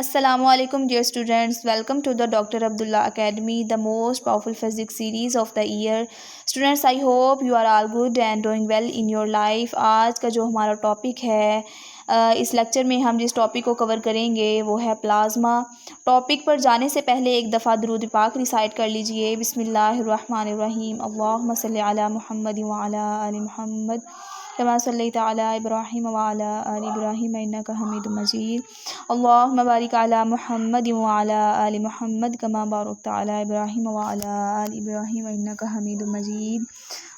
Assalamualaikum dear students, welcome to the Dr. Abdullah Academy, the most powerful physics series of the year. Students, I hope you are all good and doing well in your life. आज का जो हमारा topic है इस lecture में हम जिस topic को कवर करेंगे वो है प्लाज्मा। टॉपिक पर जाने से पहले एक दफ़ा दुरूद पाक रिसाइट कर लीजिए। बिस्मिल्लाहिर्रहमानिर्रहीम, अल्लाहुम्मा सल्ली अला मुहम्मद व अला आलि मुहम्मद कमा सल्लैता अला इब्राहीम व अला आलि इब्राहीम इन्नका हमीदुम मजीद। अल्लाहुम्मा बारिक अला मुहम्मद व अला आलि मुहम्मद कमा बारकता अला इब्राहीम व अला आलि इब्राहीम इन्नका हमीदुम मजीद।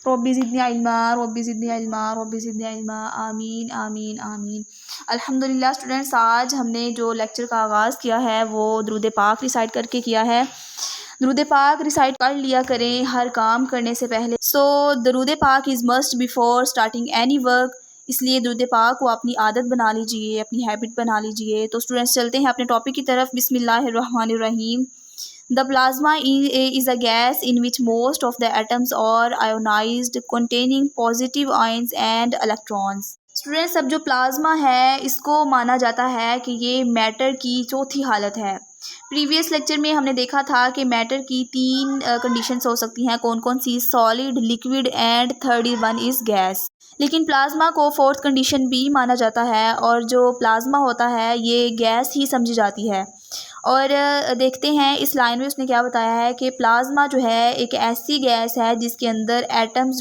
रब्बी ज़िदनी इल्मा, रब्बी ज़िदनी इल्मा, रब्बी ज़िदनी इल्मा, आमीन आमीन आमीन। अल्हम्दुलिल्लाह स्टूडेंट्स, आज हमने जो लेक्चर का आगाज़ किया है वो दुरूद पाक रिसाइट करके किया है। दुरूद पाक रिसाइट कर लिया करें हर काम करने से पहले। सो दुरूद पाक is must before starting any work, इसलिए दुरूद पाक को अपनी आदत बना लीजिए, अपनी हैबिट बना लीजिए। तो स्टूडेंट्स चलते हैं अपने टॉपिक की तरफ। बिस्मिल्लाहिर्रहमानिर्रहीम। The plasma is a gas in which most of the atoms are ionized, containing positive ions and electrons. Students, अब जो प्लाज्मा है इसको माना जाता है कि ये मैटर की चौथी हालत है। प्रीवियस लेक्चर में हमने देखा था कि मैटर की तीन कंडीशंस हो सकती हैं। कौन कौन सी? Solid, liquid and third one is gas. लेकिन प्लाज्मा को फोर्थ कंडीशन भी माना जाता है और जो प्लाज्मा होता है ये गैस ही समझी जाती है। और देखते हैं इस लाइन में उसने क्या बताया है कि प्लाज्मा जो है एक ऐसी गैस है जिसके अंदर एटम्स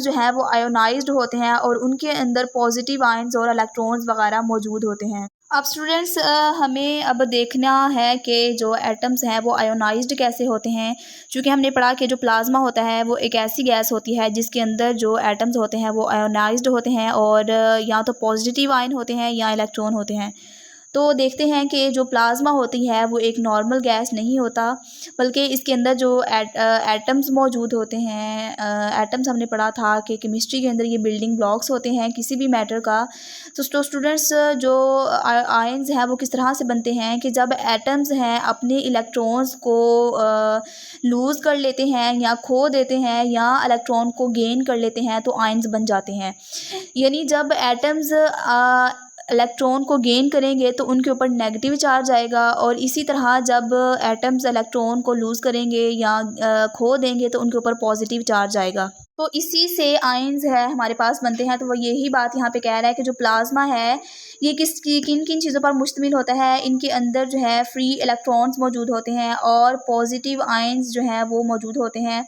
जो हैं वो आयोनाइज्ड होते हैं और उनके अंदर पॉजिटिव आयंस और इलेक्ट्रॉन्स वगैरह मौजूद होते हैं। अब स्टूडेंट्स, हमें अब देखना है कि जो एटम्स हैं वो आयोनाइज्ड कैसे होते हैं। क्योंकि हमने पढ़ा कि जो प्लाज्मा होता है वो एक ऐसी गैस होती है जिसके अंदर जो एटम्स होते हैं वो आयोनाइज्ड होते हैं और या तो पॉजिटिव आयन होते हैं या इलेक्ट्रॉन होते हैं। तो देखते हैं कि जो प्लाज्मा होती है वो एक नॉर्मल गैस नहीं होता, बल्कि इसके अंदर जो एटम्स मौजूद होते हैं। एटम्स हमने पढ़ा था कि केमिस्ट्री के अंदर ये बिल्डिंग ब्लॉक्स होते हैं किसी भी मैटर का। तो स्टूडेंट्स, जो आयंस हैं वो किस तरह से बनते हैं कि जब एटम्स हैं अपने इलेक्ट्रॉन्स को लूज़ कर लेते हैं या खो देते हैं या इलेक्ट्रॉन को गेन कर लेते हैं तो आयंस बन जाते हैं। यानी जब एटम्स इलेक्ट्रॉन को गेन करेंगे तो उनके ऊपर नेगेटिव चार्ज आएगा और इसी तरह जब एटम्स इलेक्ट्रॉन को लूज़ करेंगे या खो देंगे तो उनके ऊपर पॉजिटिव चार्ज आएगा। तो इसी से आयंस है हमारे पास बनते हैं। तो वो यही बात यहाँ पे कह रहा है कि जो प्लाज्मा है ये किन किन चीज़ों पर मुश्तमिल होता है। इनके अंदर जो है फ्री इलेक्ट्रॉन्स मौजूद होते हैं और पॉजिटिव आयंस जो हैं वो मौजूद होते हैं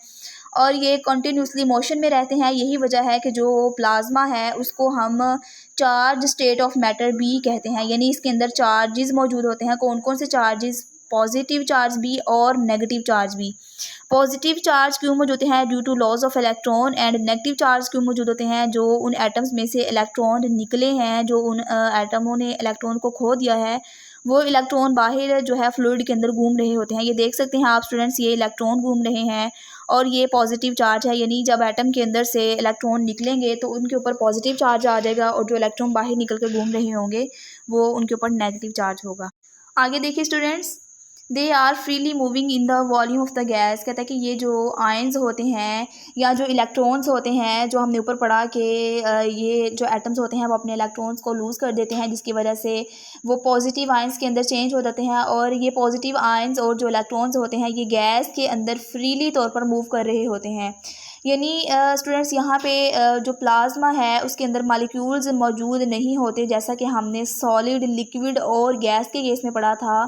और ये कंटिन्यूसली मोशन में रहते हैं। यही वजह है कि जो प्लाज्मा है उसको हम चार्ज स्टेट ऑफ मैटर भी कहते हैं। यानी इसके अंदर चार्जेस मौजूद होते हैं। कौन कौन से चार्जेस? पॉजिटिव चार्ज भी और नेगेटिव चार्ज भी। पॉजिटिव चार्ज क्यों मौजूद होते हैं? Due to loss of electron. And negative charge क्यों मौजूद होते हैं? जो उन एटम्स में से इलेक्ट्रॉन निकले हैं, जो उन एटमों ने इलेक्ट्रॉन को खो दिया है, वो इलेक्ट्रॉन बाहर जो है फ्लूइड के अंदर घूम रहे होते हैं। ये देख सकते हैं आप स्टूडेंट्स, ये इलेक्ट्रॉन घूम रहे हैं और ये पॉजिटिव चार्ज है। यानी जब एटम के अंदर से इलेक्ट्रॉन निकलेंगे तो उनके ऊपर पॉजिटिव चार्ज आ जाएगा और जो इलेक्ट्रॉन बाहर निकल कर घूम रहे होंगे वो उनके ऊपर नेगेटिव चार्ज होगा। आगे देखिए students, they are freely moving in the volume of the gas. कहता है कि ये जो आयंस होते हैं या जो इलेक्ट्रॉन्स होते हैं, जो हमने ऊपर पढ़ा कि ये जो एटम्स होते हैं वो अपने इलेक्ट्रॉन्स को लूज़ कर देते हैं जिसकी वजह से वो पॉजिटिव आयंस के अंदर चेंज हो जाते हैं और ये पॉजिटिव आयंस और जो इलेक्ट्रॉन्स होते हैं ये गैस के अंदर फ्रीली तौर पर मूव कर रहे होते हैं। यानी स्टूडेंट्स, यहाँ पे जो प्लाज्मा है उसके अंदर मॉलिक्यूल्स मौजूद नहीं होते, जैसा कि हमने सॉलिड, लिक्विड और गैस के केस में पढ़ा था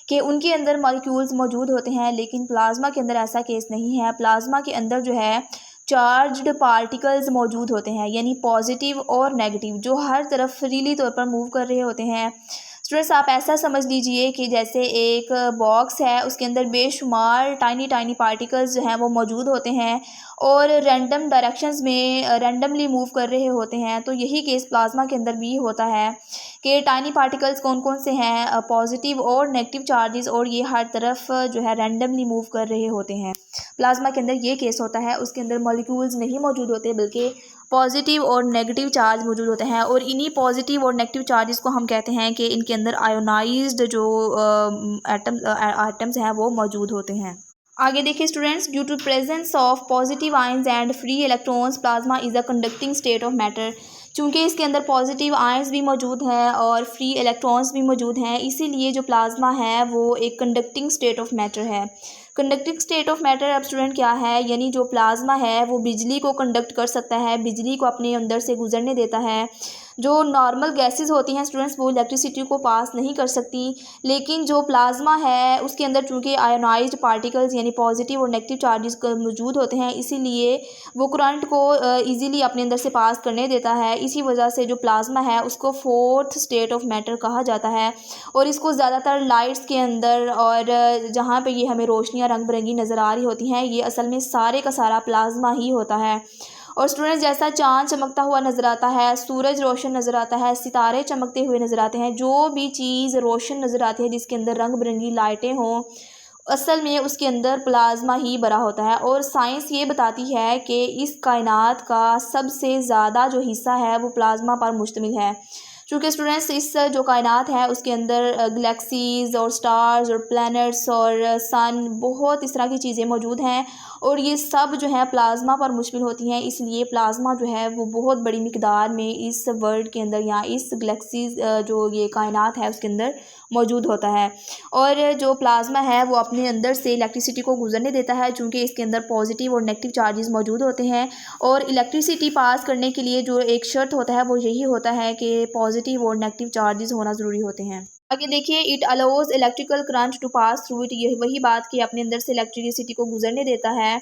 कि उनके अंदर मॉलिक्यूल्स मौजूद होते हैं। लेकिन प्लाज्मा के अंदर ऐसा केस नहीं है। प्लाज्मा के अंदर जो है चार्ज्ड पार्टिकल्स मौजूद होते हैं, यानी पॉजिटिव और नेगेटिव, जो हर तरफ फ्रीली तौर पर मूव कर रहे होते हैं। स्टूडेंट्स, आप ऐसा समझ लीजिए कि जैसे एक बॉक्स है, उसके अंदर बेशुमार टाइनी टाइनी पार्टिकल्स जो हैं वो मौजूद होते हैं और रैंडम डायरेक्शंस में रैंडमली मूव कर रहे होते हैं। तो यही केस प्लाज्मा के अंदर भी होता है कि टाइनी पार्टिकल्स कौन कौन से हैं? पॉजिटिव और नेगेटिव चार्जेस, और ये हर तरफ जो है रैंडमली मूव कर रहे होते हैं। प्लाज्मा के अंदर ये केस होता है। उसके अंदर मॉलिक्यूल्स नहीं मौजूद होते बल्कि पॉजिटिव और नेगेटिव चार्ज मौजूद होते हैं और इन्हीं पॉजिटिव और नेगेटिव चार्जेस को हम कहते हैं कि इनके अंदर आयोनाइज्ड जो एटम्स हैं वो मौजूद होते हैं। आगे देखिए students, due to presence of positive ions and free electrons plasma is a conducting state of matter. चूँकि इसके अंदर पॉजिटिव आयंस भी मौजूद हैं और फ्री इलेक्ट्रॉन्स भी मौजूद हैं, इसीलिए जो प्लाज्मा है वो एक कंडक्टिंग स्टेट ऑफ मैटर है। कंडक्टिंग स्टेट ऑफ मैटर अब स्टूडेंट क्या है, यानी जो प्लाज्मा है वो बिजली को कंडक्ट कर सकता है, बिजली को अपने अंदर से गुजरने देता है। जो नॉर्मल गैसेस होती हैं स्टूडेंट्स वो इलेक्ट्रिसिटी को पास नहीं कर सकती, लेकिन जो प्लाज्मा है उसके अंदर चूँकि आयोनाइज्ड पार्टिकल्स यानी पॉजिटिव और नेगेटिव चार्जेस मौजूद होते हैं, इसीलिए वो करंट को ईज़िली अपने अंदर से पास करने देता है। इसी वजह से जो प्लाज्मा है उसको फोर्थ स्टेट ऑफ मैटर कहा जाता है और इसको ज़्यादातर लाइट्स के अंदर और जहाँ पे ये हमें रोशनियाँ रंग बिरंगी नज़र आ रही होती हैं, ये असल में सारे का सारा प्लाज्मा ही होता है। और स्टूडेंट्स जैसा चाँद चमकता हुआ नज़र आता है, सूरज रोशन नज़र आता है, सितारे चमकते हुए नज़र आते हैं, जो भी चीज़ रोशन नज़र आती है जिसके अंदर रंग बिरंगी लाइटें हों, असल में उसके अंदर प्लाज्मा ही भरा होता है। और साइंस ये बताती है कि इस कायनात का सबसे ज़्यादा जो हिस्सा है वो प्लाज्मा पर मुश्तमिल है। चूँकि स्टूडेंट्स इस जो कायनात है उसके अंदर गैलेक्सीज़ और स्टार्स और प्लैनेट्स और सन बहुत इस तरह की चीज़ें मौजूद हैं और ये सब जो है प्लाज्मा पर मुश्तमिल होती हैं, इसलिए प्लाज्मा जो है वो बहुत बड़ी मिकदार में इस वर्ल्ड के अंदर या इस गैलेक्सीज़ जो ये कायनात है उसके अंदर मौजूद होता है। और जो प्लाज्मा है वो अपने अंदर से इलेक्ट्रिसिटी को गुजरने देता है, चूँकि इसके अंदर पॉजिटिव और नेगेटिव चार्जेस मौजूद होते हैं और इलेक्ट्रिसिटी पास करने के लिए जो एक शर्त होता है वो यही होता है कि पॉजिटिव और नेगेटिव चार्जेस होना ज़रूरी होते हैं। आगे देखिए, it allows electrical current to pass through it, ये वही बात कि अपने अंदर से इलेक्ट्रिसिटी को गुजरने देता है।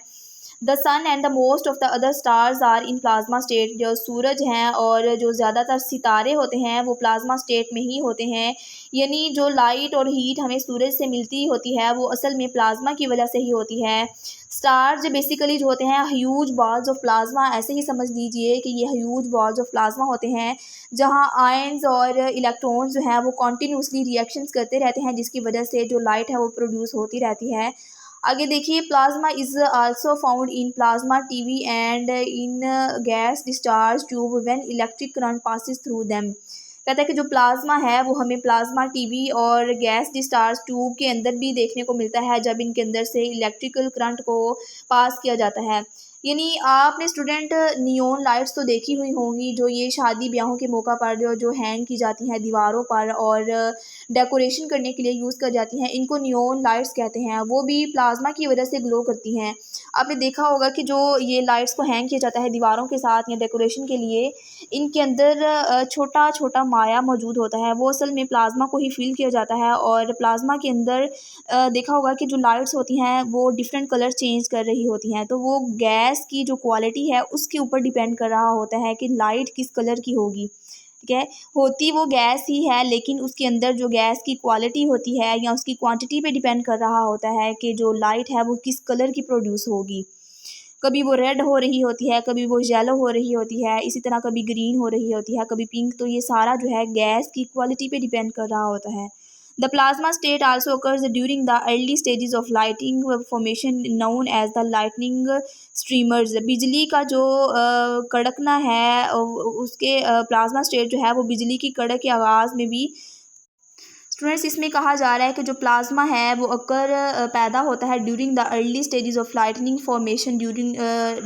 The sun and the most of the other stars are in plasma state, जो सूरज हैं और जो ज़्यादातर सितारे होते हैं वो प्लाज्मा स्टेट में ही होते हैं, यानी जो लाइट और हीट हमें सूरज से मिलती होती है वो असल में प्लाज्मा की वजह से ही होती है। स्टार्स बेसिकली जो होते हैं ह्यूज बॉल्स ऑफ प्लाज्मा, ऐसे ही समझ लीजिए कि ये ह्यूज बॉल्स ऑफ प्लाज्मा होते हैं जहाँ आयंस और इलेक्ट्रॉन्स जो हैं वो कॉन्टीन्यूसली रिएक्शंस करते रहते हैं, जिसकी वजह से जो लाइट है वो प्रोड्यूस होती रहती है। आगे देखिए, plasma is also found in plasma TV and in gas discharge tube when electric current passes through them. कहता है कि जो प्लाज्मा है वो हमें प्लाज्मा टीवी और गैस डिस्चार्ज ट्यूब के अंदर भी देखने को मिलता है जब इनके अंदर से इलेक्ट्रिकल करंट को पास किया जाता है। यानी आपने स्टूडेंट नियॉन लाइट्स तो देखी हुई होंगी, जो ये शादी ब्याहों के मौका पर जो हैंग की जाती हैं दीवारों पर और डेकोरेशन करने के लिए यूज़ कर जाती हैं, इनको नियॉन लाइट्स कहते हैं। वो भी प्लाज्मा की वजह से ग्लो करती हैं। आपने देखा होगा कि जो ये लाइट्स को हैंग किया जाता है दीवारों के साथ या डेकोरेशन के लिए, इनके अंदर छोटा छोटा माया मौजूद होता है, वो असल में प्लाज्मा को ही फील किया जाता है। और प्लाज्मा के अंदर देखा होगा कि जो लाइट्स होती हैं वो डिफरेंट कलर चेंज कर रही होती हैं, तो वो गैस की जो क्वालिटी है उसके ऊपर डिपेंड कर रहा होता है कि लाइट किस कलर की होगी। ठीक है, होती वो गैस ही है, लेकिन उसके अंदर जो गैस की क्वालिटी होती है या उसकी क्वांटिटी पे डिपेंड कर रहा होता है कि जो लाइट है वो किस कलर की प्रोड्यूस होगी। कभी वो रेड हो रही होती है, कभी वो येलो हो रही होती है, इसी तरह कभी ग्रीन हो रही होती है, कभी पिंक। तो ये सारा जो है गैस की क्वालिटी पे डिपेंड कर रहा होता है। The plasma state also occurs during the early stages of lighting formation known as the lightning streamers. बिजली का जो कड़कना है उसके प्लाज्मा स्टेट जो है वो बिजली की कड़क के आगाज़ में भी स्टूडेंट्स इसमें कहा जा रहा है कि जो प्लाज्मा है वो पैदा होता है during the early stages of lightning formation during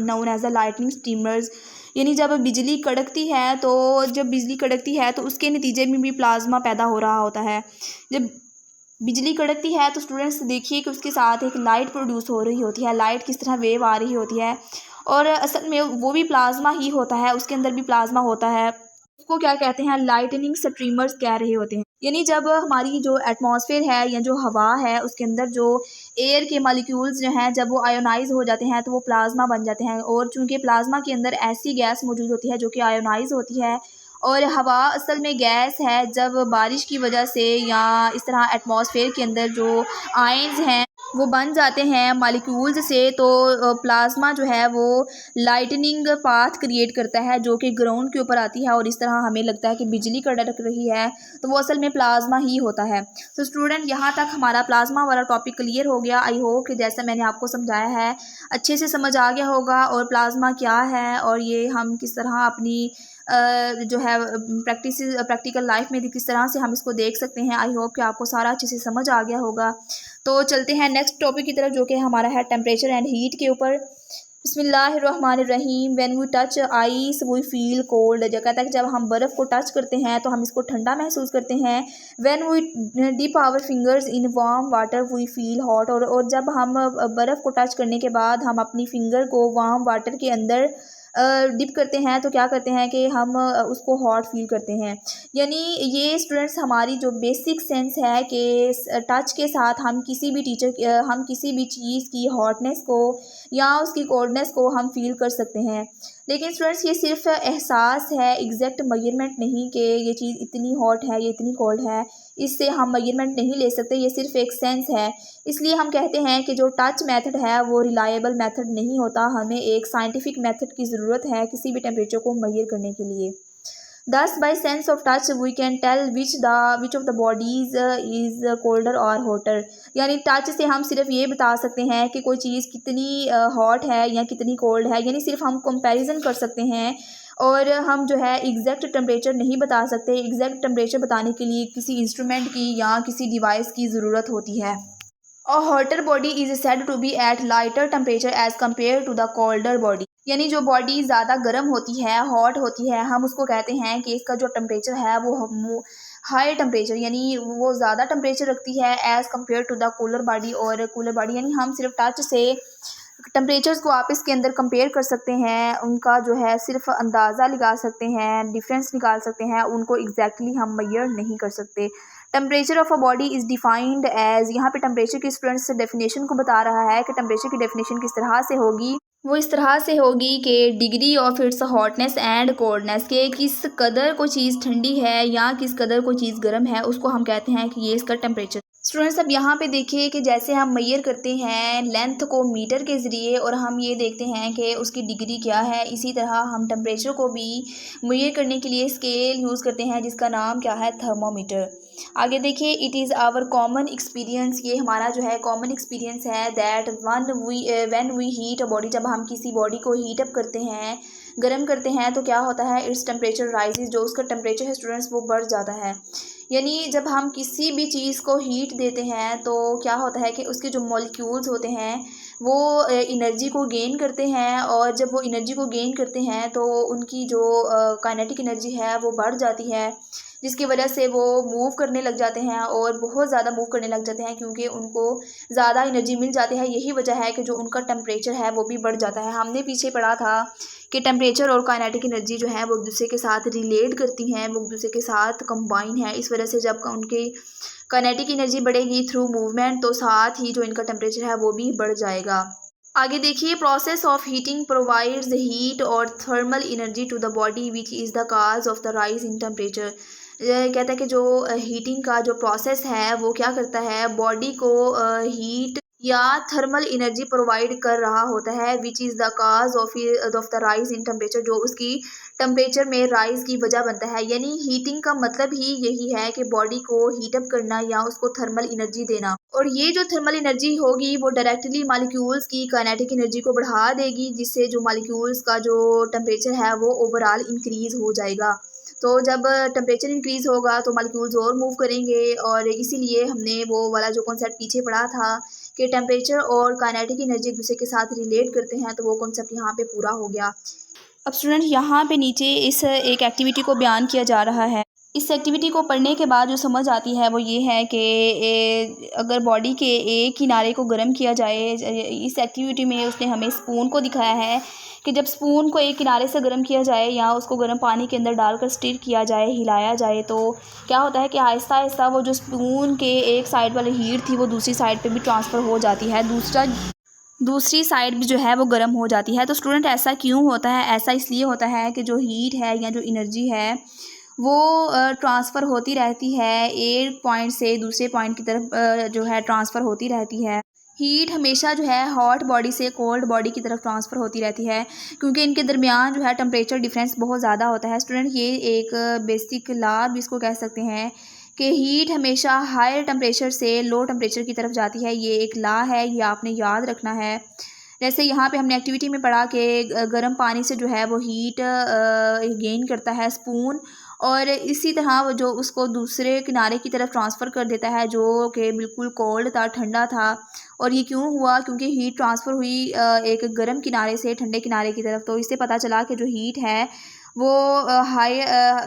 known as the lightning streamers. यानी जब बिजली कड़कती है तो उसके नतीजे में भी प्लाज्मा पैदा हो रहा होता है। जब बिजली कड़कती है तो स्टूडेंट्स देखिए कि उसके साथ एक लाइट प्रोड्यूस हो रही होती है, लाइट किस तरह वेव आ रही होती है और असल में वो भी प्लाज्मा ही होता है, उसके अंदर भी प्लाज्मा होता है। उसको क्या कहते हैं, लाइटनिंग स्ट्रीमर्स कह रहे होते हैं। यानी जब हमारी जो एटमॉस्फेयर है या जो हवा है उसके अंदर जो एयर के मॉलिक्यूल्स जो हैं जब वो आयोनाइज हो जाते हैं तो वो प्लाज्मा बन जाते हैं। और चूंकि प्लाज्मा के अंदर ऐसी गैस मौजूद होती है जो कि आयोनाइज होती है और हवा असल में गैस है, जब बारिश की वजह से या इस तरह एटमॉस्फेयर के अंदर जो आयंस हैं वो बन जाते हैं मॉलिक्यूल्स से, तो प्लाज्मा जो है वो लाइटनिंग पाथ क्रिएट करता है जो कि ग्राउंड के ऊपर आती है और इस तरह हमें लगता है कि बिजली कड़क रही है, तो वो असल में प्लाज्मा ही होता है। तो स्टूडेंट यहाँ तक हमारा प्लाज्मा वाला टॉपिक क्लियर हो गया। आई होप कि जैसा मैंने आपको समझाया है अच्छे से समझ आ गया होगा और प्लाज्मा क्या है और ये हम किस तरह अपनी जो है प्रैक्टिकल लाइफ में किस तरह से हम इसको देख सकते हैं। आई होप कि आपको सारा अच्छे से समझ आ गया होगा। तो चलते हैं नेक्स्ट टॉपिक की तरफ जो कि हमारा है टेम्परेचर एंड हीट के ऊपर। बिस्मिल्लाहिर्रहमानिर्रहीम। When we touch ice we feel cold. जो कहता है कि जब हम बर्फ़ को टच करते हैं तो हम इसको ठंडा महसूस करते हैं। When we dip our fingers in warm water we feel hot. और जब हम बर्फ़ को टच करने के बाद हम अपनी फिंगर को वार्म वाटर के अंदर डिप करते हैं तो क्या करते हैं कि हम उसको हॉट फील करते हैं। यानी ये स्टूडेंट्स हमारी जो बेसिक सेंस है कि टच के साथ हम किसी भी हम किसी भी चीज़ की हॉटनेस को या उसकी कोल्डनेस को हम फील कर सकते हैं। लेकिन स्टूडेंट्स ये सिर्फ एहसास है, एग्जैक्ट मेजरमेंट नहीं कि ये चीज़ इतनी हॉट है, ये इतनी कोल्ड है। इससे हम मेजरमेंट नहीं ले सकते, ये सिर्फ एक सेंस है। इसलिए हम कहते हैं कि जो टच मेथड है वो रिलायबल मेथड नहीं होता। हमें एक साइंटिफिक मेथड की ज़रूरत है किसी भी टेम्परेचर को मेजर करने के लिए। Thus, by sense of touch, we can tell which of the bodies is colder or hotter। यानी टच से हम सिर्फ ये बता सकते हैं कि कोई चीज़ कितनी हॉट है या कितनी कोल्ड है। यानी सिर्फ हम कंपैरिजन कर सकते हैं और हम जो है एग्जैक्ट टेम्परेचर नहीं बता सकते। एग्जैक्ट टेम्परेचर बताने के लिए किसी इंस्ट्रूमेंट की या किसी डिवाइस की ज़रूरत होती है। A hotter body is said to be at lighter temperature as compared to the colder body। यानी जो बॉडी ज़्यादा गर्म होती है, हॉट होती है, हम उसको कहते हैं कि इसका जो टेम्परेचर है वो हाई टेम्परेचर यानी वो ज़्यादा टेम्परेचर रखती है as compare to the cooler body. और कूलर बॉडी यानी हम सिर्फ टच से टेम्परेचर्स को आपस के अंदर कंपेयर कर सकते हैं, उनका जो है सिर्फ अंदाज़ा लगा सकते हैं, डिफरेंस निकाल सकते हैं, उनको एग्जैक्टली हम मेजर नहीं कर सकते। Temperature of a body is defined as. यहाँ पे टेम्परेचर की स्टूडेंट्स डेफिनेशन को बता रहा है कि टेम्परेचर की डेफिनेशन किस तरह से होगी। वो इस तरह से होगी कि degree of its hotness and coldness, के किस कदर कोई चीज़ ठंडी है या किस कदर कोई चीज़ गर्म है, उसको हम कहते हैं कि ये इसका टेम्परेचर। स्टूडेंट्स अब यहाँ पे देखिए कि जैसे हम मेजर करते हैं लेंथ को मीटर के ज़रिए और हम ये देखते हैं कि उसकी डिग्री क्या है, इसी तरह हम टेम्परेचर को भी मेजर करने के लिए स्केल यूज़ करते हैं जिसका नाम क्या है, थर्मोमीटर। आगे देखिए, it is our common experience. ये हमारा जो है कॉमन एक्सपीरियंस है that when we heat a body. जब हम किसी बॉडी को हीट अप करते हैं, गर्म करते हैं, तो क्या होता है, इट्स टेम्परेचर राइजेज। जो उसका टेम्परेचर है स्टूडेंट्स वो बढ़ जाता है। यानी जब हम किसी भी चीज़ को हीट देते हैं तो क्या होता है कि उसके जो मॉलिक्यूल्स होते हैं वो एनर्जी को गेन करते हैं और जब वो एनर्जी को गेन करते हैं तो उनकी जो काइनेटिक एनर्जी है वो बढ़ जाती है, जिसकी वजह से वो मूव करने लग जाते हैं और बहुत ज़्यादा मूव करने लग जाते हैं क्योंकि उनको ज़्यादा एनर्जी मिल जाती है। यही वजह है कि जो उनका टेम्परेचर है वो भी बढ़ जाता है। हमने पीछे पढ़ा था कि टेम्परेचर और काइनेटिक एनर्जी जो है वो एक दूसरे के साथ रिलेट करती हैं, वो एक दूसरे के साथ कंबाइन है। इस वजह से जब उनकी काइनेटिक एनर्जी बढ़ेगी थ्रू मूवमेंट तो साथ ही जो इनका टेम्परेचर है वो भी बढ़ जाएगा। आगे देखिए, process of heating provides heat और thermal energy to the body which is the cause of the rise in temperature. कहता है कि जो हीटिंग का जो प्रोसेस है वो क्या करता है, बॉडी को हीट या थर्मल एनर्जी प्रोवाइड कर रहा होता है which is the cause of the rise in temperature, जो उसकी टेम्परेचर में राइज की वजह बनता है। यानी हीटिंग का मतलब ही यही है कि बॉडी को हीटअप करना या उसको थर्मल एनर्जी देना। और ये जो थर्मल एनर्जी होगी वो डायरेक्टली मॉलिक्यूल्स की काइनेटिक एनर्जी को बढ़ा देगी, जिससे जो मॉलिक्यूल्स का जो टेम्परेचर है वो ओवरऑल इंक्रीज़ हो जाएगा। तो जब टेम्परेचर इंक्रीज़ होगा तो मॉलिक्यूल्स और मूव करेंगे और इसीलिए हमने वो वाला जो कॉन्सेप्ट पीछे पढ़ा था कि टेम्परेचर और काइनेटिक एनर्जी एक दूसरे के साथ रिलेट करते हैं, तो वो कॉन्सेप्ट यहाँ पे पूरा हो गया। अब स्टूडेंट यहाँ पे नीचे इस एक एक्टिविटी को बयान किया जा रहा है। इस एक्टिविटी को पढ़ने के बाद जो समझ आती है वो ये है कि अगर बॉडी के एक किनारे को गर्म किया जाए, इस एक्टिविटी में उसने हमें स्पून को दिखाया है कि जब स्पून को एक किनारे से गर्म किया जाए या उसको गर्म पानी के अंदर डालकर स्टिर किया जाए, हिलाया जाए, तो क्या होता है कि आहिस्ता आहिस्ता वो जो स्पून के एक साइड वाली हीट थी वो दूसरी साइड पे भी ट्रांसफ़र हो जाती है, दूसरी साइड भी जो है वो गर्म हो जाती है। तो स्टूडेंट ऐसा क्यों होता है? ऐसा इसलिए होता है कि जो हीट है या जो एनर्जी है वो ट्रांसफ़र होती रहती है, एक पॉइंट से दूसरे पॉइंट की तरफ जो है ट्रांसफ़र होती रहती है। हीट हमेशा जो है हॉट बॉडी से कोल्ड बॉडी की तरफ ट्रांसफ़र होती रहती है क्योंकि इनके दरमियान जो है टेम्परेचर डिफरेंस बहुत ज़्यादा होता है। स्टूडेंट ये एक बेसिक लॉ भी इसको कह सकते हैं कि हीट हमेशा हायर टेम्परेचर से लो टेम्परेचर की तरफ जाती है। ये एक लॉ है, ये आपने याद रखना है। जैसे यहाँ पे हमने एक्टिविटी में पढ़ा कि गर्म पानी से जो है वो हीट गेन करता है स्पून और इसी तरह वो जो उसको दूसरे किनारे की तरफ ट्रांसफ़र कर देता है जो कि बिल्कुल कोल्ड था, ठंडा था। और ये क्यों हुआ? क्योंकि हीट ट्रांसफ़र हुई एक गर्म किनारे से ठंडे किनारे की तरफ। तो इससे पता चला कि जो हीट है वो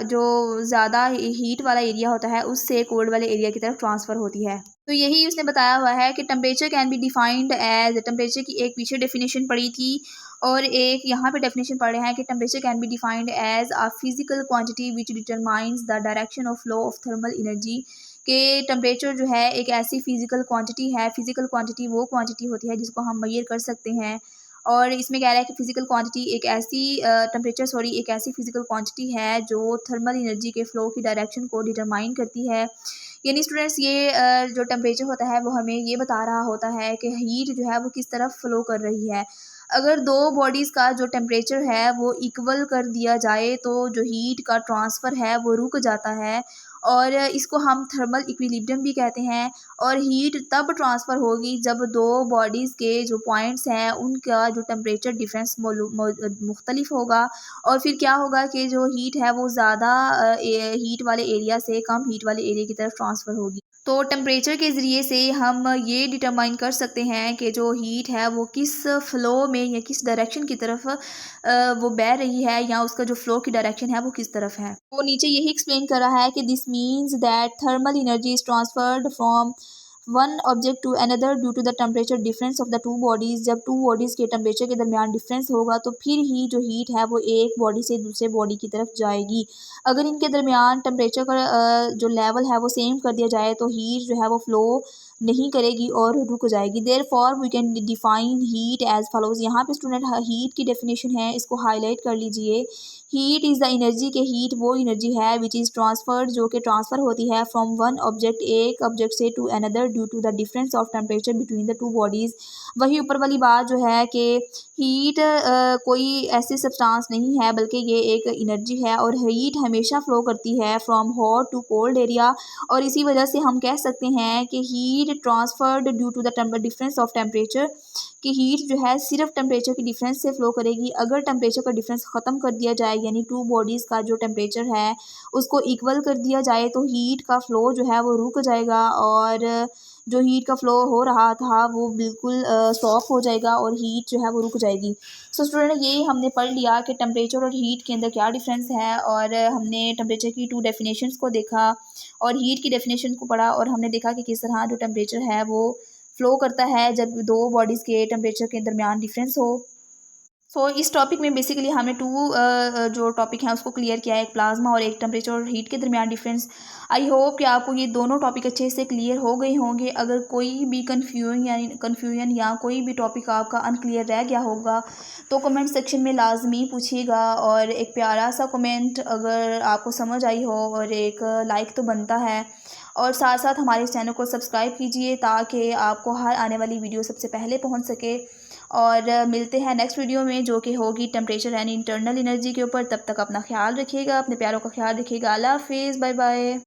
जो ज़्यादा हीट वाला एरिया होता है उससे कोल्ड वाले एरिया की तरफ ट्रांसफ़र होती है। तो यही उसने बताया हुआ है कि temperature can be defined as, temperature की एक पीछे डेफिनेशन पढ़ी थी और एक यहाँ पे डेफिनेशन पढ़ रहे हैं कि temperature can be defined as a physical quantity which determines the direction of flow of thermal energy. के टेम्परेचर जो है एक ऐसी फिजिकल क्वांटिटी है, फिजिकल क्वांटिटी वो क्वांटिटी होती है जिसको हम मेजर कर सकते हैं। और इसमें कह रहा है कि फिजिकल क्वांटिटी एक ऐसी टेम्परेचर सॉरी एक ऐसी फिजिकल क्वांटिटी है जो थर्मल एनर्जी के फ्लो की डायरेक्शन को डिटरमाइन करती है। यानी स्टूडेंट्स ये जो टेम्परेचर होता है वो हमें ये बता रहा होता है कि हीट जो है वो किस तरफ फ़्लो कर रही है। अगर दो बॉडीज़ का जो टेम्परेचर है वो इक्वल कर दिया जाए तो जो हीट का ट्रांसफ़र है वो रुक जाता है और इसको हम थर्मल इक्विलिब्रियम भी कहते हैं। और हीट तब ट्रांसफ़र होगी जब दो बॉडीज़ के जो पॉइंट्स हैं उनका जो टेम्परेचर डिफरेंस मुख्तलिफ होगा। और फिर क्या होगा कि जो हीट है वो ज़्यादा हीट वाले एरिया से कम हीट वाले एरिया की तरफ ट्रांसफ़र होगी। तो टेम्परेचर के ज़रिए से हम ये डिटरमाइन कर सकते हैं कि जो हीट है वो किस फ़्लो में या किस डायरेक्शन की तरफ वो बह रही है या उसका जो फ़्लो की डायरेक्शन है वो किस तरफ है। वो नीचे यही एक्सप्लेन कर रहा है कि this means that thermal energy is transferred from one object to another due to the temperature difference of the two bodies. जब टू बॉडीज़ के टेम्परेचर के दरमियान डिफरेंस होगा तो फिर ही जो हीट है वो एक बॉडी से दूसरे बॉडी की तरफ जाएगी। अगर इनके दरमियान टेम्परेचर का जो लेवल है वो सेम कर दिया जाए तो हीट जो है वो फ़्लो नहीं करेगी और रुक जाएगी। Therefore we can define heat as follows. यहाँ पे स्टूडेंट हीट की डेफिनेशन है, इसको हाईलाइट कर लीजिए। हीट इज़ द एनर्जी के हीट वो एनर्जी है विच इज़ ट्रांसफर्ड जो कि ट्रांसफ़र होती है फ्रॉम वन ऑब्जेक्ट एक ऑब्जेक्ट से to another due to the difference of temperature between the two bodies. वही ऊपर वाली बात जो है कि हीट कोई ऐसी सब्सटेंस नहीं है बल्कि ये एक एनर्जी है और हीट हमेशा फ़्लो करती है from hot to cold area. और इसी वजह से हम कह सकते हैं कि heat transferred due to the difference of temperature कि हीट जो है सिर्फ टेम्परेचर की डिफरेंस से फ़्लो करेगी। अगर टेम्परेचर का डिफरेंस ख़त्म कर दिया जाए यानी टू बॉडीज़ का जो टेम्परेचर है उसको इक्वल कर दिया जाए तो हीट का फ़्लो जो है वो रुक जाएगा और जो हीट का फ़्लो हो रहा था वो बिल्कुल स्टॉप हो जाएगा और हीट जो है वो रुक जाएगी। सो स्टूडेंट ये हमने पढ़ लिया कि टेम्परेचर और हीट के अंदर क्या डिफरेंस है और हमने टेम्परेचर की टू डेफिनेशंस को देखा और हीट की डेफिनेशन को पढ़ा और हमने देखा कि किस तरह जो टेम्परेचर है वो फ़्लो करता है जब दो बॉडीज़ के टेम्परेचर के दरमियान डिफरेंस हो। सो इस टॉपिक में बेसिकली हमने जो टॉपिक हैं उसको क्लियर किया है, एक प्लाज्मा और एक टेम्परेचर और हीट के दरमियान डिफरेंस। आई होप कि आपको ये दोनों टॉपिक अच्छे से क्लियर हो गए होंगे। अगर कोई भी कन्फ्यूजन या कोई भी टॉपिक आपका अनक्लियर रह गया होगा तो कमेंट सेक्शन में लाजमी पूछिएगा और एक प्यारा सा कमेंट अगर आपको समझ आई हो और एक लाइक तो बनता है। और साथ साथ हमारे इस चैनल को सब्सक्राइब कीजिए ताकि आपको हर आने वाली वीडियो सबसे पहले पहुंच सके। और मिलते हैं नेक्स्ट वीडियो में जो कि होगी टेम्परेचर एंड इंटरनल एनर्जी के ऊपर। तब तक अपना ख्याल रखिएगा, अपने प्यारों का ख्याल रखिएगा। अल्लाह हाफिज़, बाय बाय।